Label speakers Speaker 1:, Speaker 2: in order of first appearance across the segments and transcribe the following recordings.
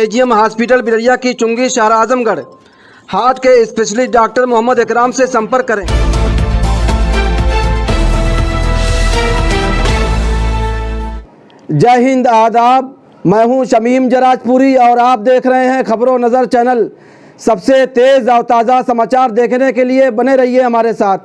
Speaker 1: AGM hospital Bilariya की चुंगी शहर आजमगढ़। हार्ट के स्पेशलिस्ट डॉक्टर मोहम्मद इकराम से संपर्क करें। जय हिंद, आदाब। मैं हूं शमीम जराजपुरी और आप देख रहे हैं खबरों नज़र चैनल। सबसे तेज और ताज़ा समाचार देखने के लिए बने रहिए हमारे साथ।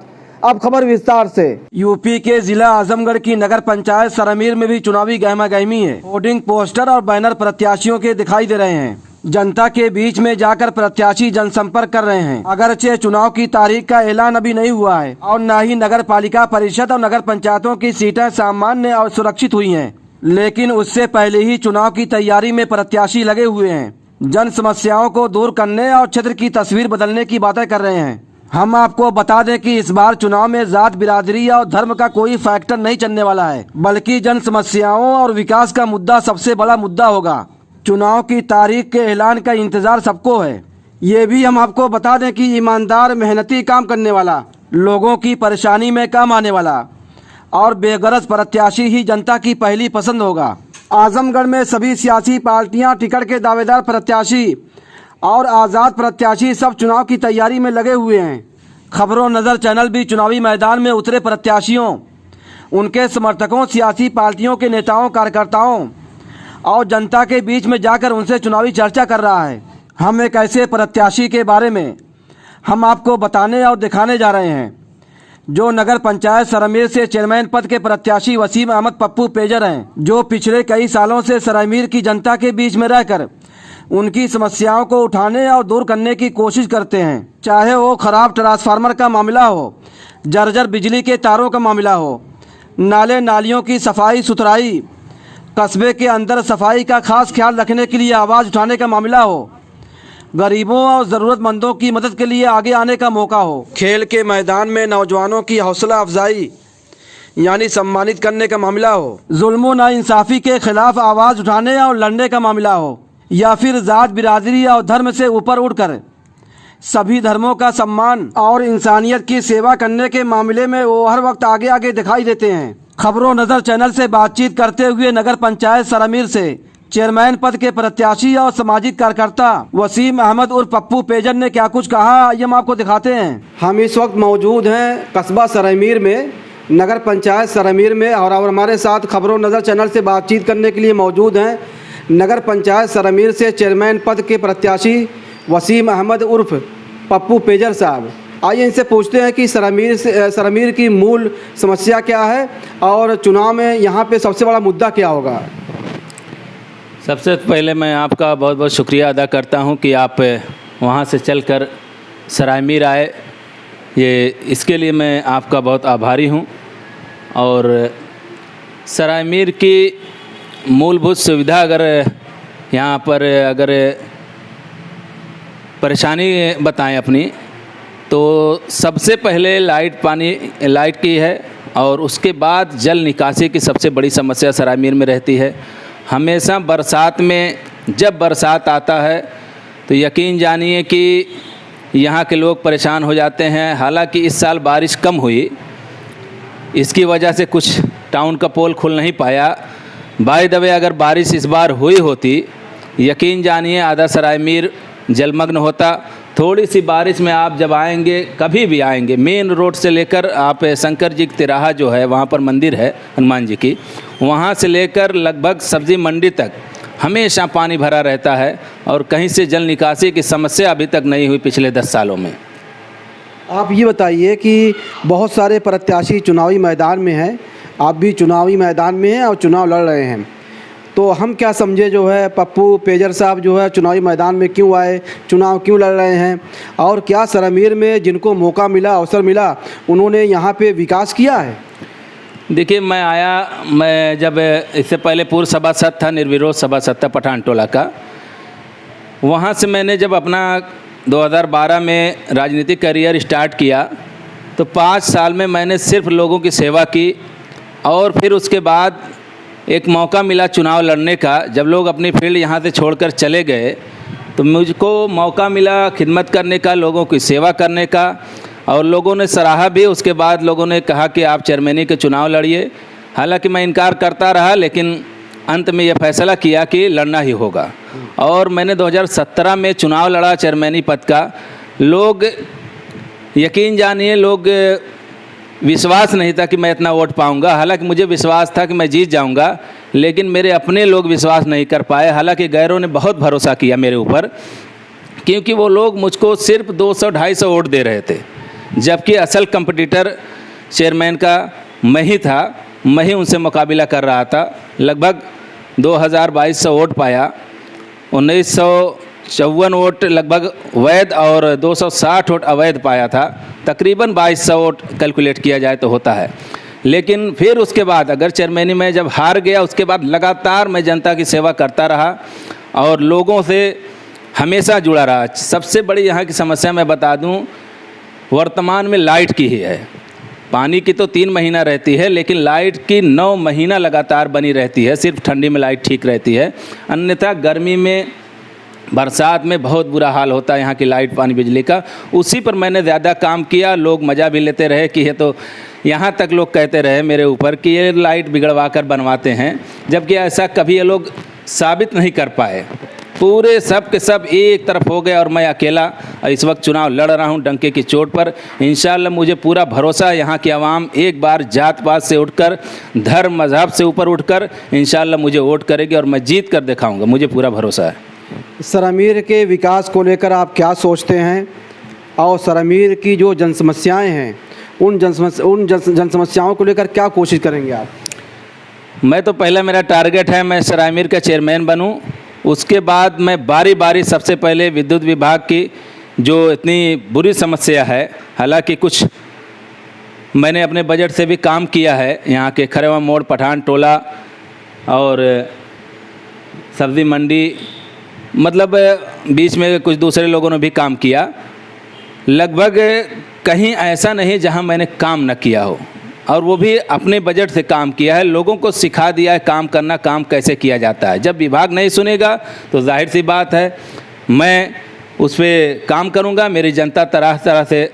Speaker 1: अब खबर विस्तार से। यूपी के जिला आजमगढ़ की नगर पंचायत सरमीर में भी चुनावी गहमा गहमी है। होर्डिंग, पोस्टर और बैनर प्रत्याशियों के दिखाई दे रहे हैं। जनता के बीच में जाकर प्रत्याशी जनसंपर्क कर रहे हैं। अगरचे चुनाव की तारीख का ऐलान अभी नहीं हुआ है और न ही नगर पालिका परिषद और नगर पंचायतों की सीटें सामान्य और सुरक्षित हुई हैं, लेकिन उससे पहले ही चुनाव की तैयारी में प्रत्याशी लगे हुए हैं। जन समस्याओं को दूर करने और क्षेत्र की तस्वीर बदलने की बातें कर रहे हैं। हम आपको बता दें कि इस बार चुनाव में जात, बिरादरी और धर्म का कोई फैक्टर नहीं चलने वाला है, बल्कि जन समस्याओं और विकास का मुद्दा सबसे बड़ा मुद्दा होगा। चुनाव की तारीख के ऐलान का इंतजार सबको है। ये भी हम आपको बता दें कि ईमानदार, मेहनती, काम करने वाला, लोगों की परेशानी में काम आने वाला और बेगरज प्रत्याशी ही जनता की पहली पसंद होगा। आजमगढ़ में सभी सियासी पार्टियां, टिकट के दावेदार प्रत्याशी और आज़ाद प्रत्याशी सब चुनाव की तैयारी में लगे हुए हैं। खबरों नज़र चैनल भी चुनावी मैदान में उतरे प्रत्याशियों, उनके समर्थकों, सियासी पार्टियों के नेताओं, कार्यकर्ताओं और जनता के बीच में जाकर उनसे चुनावी चर्चा कर रहा है। हम एक ऐसे प्रत्याशी के बारे में हम आपको बताने और दिखाने जा रहे हैं जो नगर पंचायत सरमीर से चेयरमैन पद के प्रत्याशी वसीम अहमद पप्पू पेजर हैं, जो पिछले कई सालों से सरमीर की जनता के बीच में रहकर उनकी समस्याओं को उठाने और दूर करने की कोशिश करते हैं। चाहे वो खराब ट्रांसफार्मर का मामला हो, जर्जर बिजली के तारों का मामला हो, नाले नालियों की सफाई सुथराई, कस्बे के अंदर सफाई का खास ख्याल रखने के लिए आवाज़ उठाने का मामला हो, गरीबों और ज़रूरतमंदों की मदद के लिए आगे आने का मौका हो, खेल के मैदान में नौजवानों की हौसला अफजाई यानी सम्मानित करने का मामला हो, जुल्म और नाइंसाफ़ी के खिलाफ आवाज़ उठाने और लड़ने का मामला हो, या फिर जात, बिरादरी और धर्म से ऊपर उठकर सभी धर्मों का सम्मान और इंसानियत की सेवा करने के मामले में वो हर वक्त आगे आगे दिखाई देते हैं। खबरों नज़र चैनल से बातचीत करते हुए नगर पंचायत सरमीर से चेयरमैन पद के प्रत्याशी और सामाजिक कार्यकर्ता वसीम अहमद उर्फ पप्पू पेजर ने क्या कुछ कहा, ये हम आपको दिखाते हैं। हम इस वक्त मौजूद हैं कस्बा सरमीर में, नगर पंचायत सरमीर में, और हमारे साथ खबरों नज़र चैनल से बातचीत करने के लिए मौजूद हैं नगर पंचायत सरमीर से चेयरमैन पद के प्रत्याशी वसीम अहमद उर्फ पप्पू पेजर साहब। आइए इनसे पूछते हैं कि सरमीर की मूल समस्या क्या है और चुनाव में यहाँ पे सबसे बड़ा मुद्दा क्या होगा।
Speaker 2: सबसे पहले मैं आपका बहुत बहुत शुक्रिया अदा करता हूँ कि आप वहाँ से चलकर सरमीर आए। ये इसके लिए मैं आपका बहुत आभारी हूँ। और सरमीर की मूलभूत सुविधा अगर यहाँ पर अगर परेशानी बताएं अपनी, तो सबसे पहले लाइट की है और उसके बाद जल निकासी की सबसे बड़ी समस्या सरमीर में रहती है। हमेशा बरसात में जब बरसात आता है तो यकीन जानिए कि यहाँ के लोग परेशान हो जाते हैं। हालांकि इस साल बारिश कम हुई, इसकी वजह से कुछ टाउन का पोल खुल नहीं पाया। बाय द वे अगर बारिश इस बार हुई होती, यकीन जानिए आधा सरमीर जलमग्न होता। थोड़ी सी बारिश में आप जब आएंगे, कभी भी आएंगे, मेन रोड से लेकर आप शंकर जी की तिराहा जो है वहाँ पर मंदिर है हनुमान जी की, वहाँ से लेकर लगभग सब्जी मंडी तक हमेशा पानी भरा रहता है और कहीं से जल निकासी की समस्या अभी तक नहीं हुई पिछले 10 सालों में।
Speaker 1: आप ये बताइए कि बहुत सारे प्रत्याशी चुनावी मैदान में हैं, आप भी चुनावी मैदान में हैं और चुनाव लड़ रहे हैं, तो हम क्या समझे जो है पप्पू पेजर साहब जो है चुनावी मैदान में क्यों आए, चुनाव क्यों लड़ रहे हैं, और क्या सरमीर में जिनको मौका मिला, अवसर मिला, उन्होंने यहाँ पे विकास किया है।
Speaker 2: देखिए, मैं जब इससे पहले पूर्व सभासद था, निर्विरोध सभासद था पठान टोला का, वहाँ से मैंने जब अपना 2012 में राजनीतिक करियर स्टार्ट किया तो 5 साल में मैंने सिर्फ लोगों की सेवा की। और फिर उसके बाद एक मौका मिला चुनाव लड़ने का। जब लोग अपनी फील्ड यहाँ से छोड़कर चले गए तो मुझको मौका मिला खिदमत करने का, लोगों की सेवा करने का, और लोगों ने सराहा भी। उसके बाद लोगों ने कहा कि आप चेयरमैनी के चुनाव लड़िए। हालांकि मैं इनकार करता रहा, लेकिन अंत में यह फैसला किया कि लड़ना ही होगा। और मैंने 2017 में चुनाव लड़ा चेयरमैनी पद का। लोग यकीन जानिए, लोग विश्वास नहीं था कि मैं इतना वोट पाऊंगा। हालांकि मुझे विश्वास था कि मैं जीत जाऊंगा, लेकिन मेरे अपने लोग विश्वास नहीं कर पाए। हालांकि गैरों ने बहुत भरोसा किया मेरे ऊपर, क्योंकि वो लोग मुझको सिर्फ 200-250 वोट दे रहे थे, जबकि असल कंपटीटर चेयरमैन का मैं ही था। मैं ही उनसे मुकाबला कर रहा था। लगभग 2200 वोट पाया। 1954 वोट लगभग वैध और 260 वोट अवैध पाया था। तकरीबन 2200 वोट कैलकुलेट किया जाए तो होता है। लेकिन फिर उसके बाद अगर चेयरमैनी में जब हार गया, उसके बाद लगातार मैं जनता की सेवा करता रहा और लोगों से हमेशा जुड़ा रहा। सबसे बड़ी यहाँ की समस्या मैं बता दूँ, वर्तमान में लाइट की ही है। पानी की तो 3 महीना रहती है, लेकिन लाइट की 9 महीना लगातार बनी रहती है। सिर्फ ठंडी में लाइट ठीक रहती है, अन्यथा गर्मी में, बरसात में बहुत बुरा हाल होता है यहाँ की लाइट पानी बिजली का। उसी पर मैंने ज़्यादा काम किया। लोग मज़ा भी लेते रहे कि ये तो, यहाँ तक लोग कहते रहे मेरे ऊपर कि ये लाइट बिगड़वा कर बनवाते हैं, जबकि ऐसा कभी ये लोग साबित नहीं कर पाए। पूरे सब के सब एक तरफ हो गए और मैं अकेला इस वक्त चुनाव लड़ रहा हूं डंके की चोट पर। इंशाअल्लाह मुझे पूरा भरोसा है, यहाँ की आवाम एक बार जात पात से उठकर, धर्म मजहब से ऊपर उठकर इंशाअल्लाह मुझे वोट करेगी और मैं जीत कर दिखाऊंगा। मुझे पूरा भरोसा है।
Speaker 1: सरामीर के विकास को लेकर आप क्या सोचते हैं, और सरामीर की जो जन समस्याएँ हैं उन जन समस्याओं को लेकर क्या कोशिश करेंगे आप?
Speaker 2: मैं तो पहला मेरा टारगेट है मैं सरामीर का चेयरमैन बनूं। उसके बाद मैं बारी बारी सबसे पहले विद्युत विभाग की जो इतनी बुरी समस्या है, हालांकि कुछ मैंने अपने बजट से भी काम किया है। यहाँ के खरेवा मोड़, पठान टोला और सब्ज़ी मंडी, मतलब बीच में कुछ दूसरे लोगों ने भी काम किया। लगभग कहीं ऐसा नहीं जहाँ मैंने काम न किया हो, और वो भी अपने बजट से काम किया है। लोगों को सिखा दिया है काम करना, काम कैसे किया जाता है। जब विभाग नहीं सुनेगा तो जाहिर सी बात है मैं उस पर काम करूँगा। मेरी जनता तरह तरह से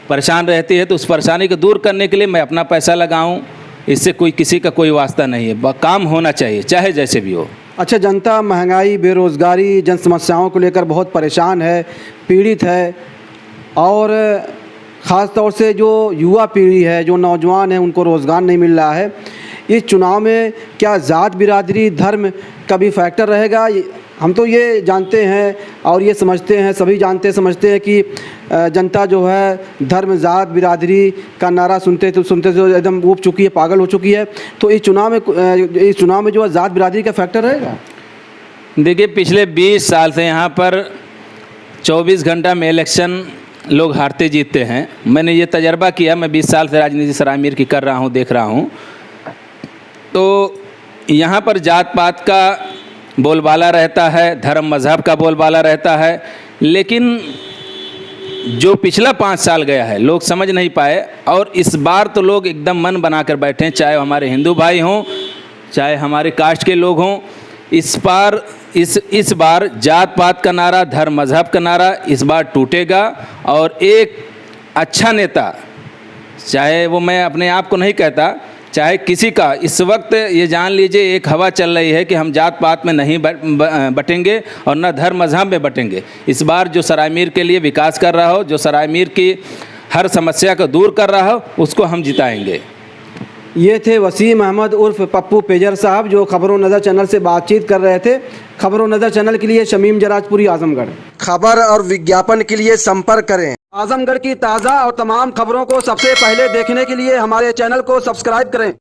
Speaker 2: परेशान रहती है, तो उस परेशानी को दूर करने के लिए मैं अपना पैसा लगाऊँ। इससे कोई किसी का कोई वास्ता नहीं है। काम होना चाहिए चाहे जैसे भी हो।
Speaker 1: अच्छा, जनता महंगाई, बेरोज़गारी, जन समस्याओं को लेकर बहुत परेशान है, पीड़ित है, और ख़ास तौर से जो युवा पीढ़ी है, जो नौजवान है, उनको रोज़गार नहीं मिल रहा है। इस चुनाव में क्या ज़ात, बिरादरी, धर्म का भी फैक्टर रहेगा? हम तो ये जानते हैं और ये समझते हैं, सभी जानते समझते हैं कि जनता जो है धर्म, ज़ात, बिरादरी का नारा सुनते एकदम ऊब चुकी है, पागल हो चुकी है। तो इस चुनाव में जो है ज़ात, बिरादरी का फैक्टर रहेगा?
Speaker 2: देखिए, पिछले 20 साल से यहाँ पर 24 घंटा में इलेक्शन लोग हारते जीतते हैं। मैंने ये तजर्बा किया। मैं 20 साल से राजनीति सरामीर की कर रहा हूँ, देख रहा हूँ। तो यहाँ पर जात पात का बोलबाला रहता है, धर्म मज़हब का बोलबाला रहता है, लेकिन जो पिछला 5 साल गया है लोग समझ नहीं पाए। और इस बार तो लोग एकदम मन बनाकर बैठे हैं, चाहे हमारे हिंदू भाई हों, चाहे हमारे कास्ट के लोग हों। इस बार जात पात का नारा, धर्म मज़हब का नारा इस बार टूटेगा। और एक अच्छा नेता, चाहे वो मैं अपने आप को नहीं कहता, चाहे किसी का, इस वक्त ये जान लीजिए एक हवा चल रही है कि हम जात पात में नहीं बटेंगे और न धर्म मज़हब में बटेंगे। इस बार जो सरायमीर के लिए विकास कर रहा हो, जो सरायमीर की हर समस्या को दूर कर रहा हो, उसको हम जिताएंगे।
Speaker 1: ये थे वसीम अहमद उर्फ पप्पू पेजर साहब, जो खबरों नज़र चैनल से बातचीत कर रहे थे। खबरों नज़र चैनल के लिए शमीम जराजपुरी, आजमगढ़। खबर और विज्ञापन के लिए संपर्क करें। आजमगढ़ की ताज़ा और तमाम खबरों को सबसे पहले देखने के लिए हमारे चैनल को सब्सक्राइब करें।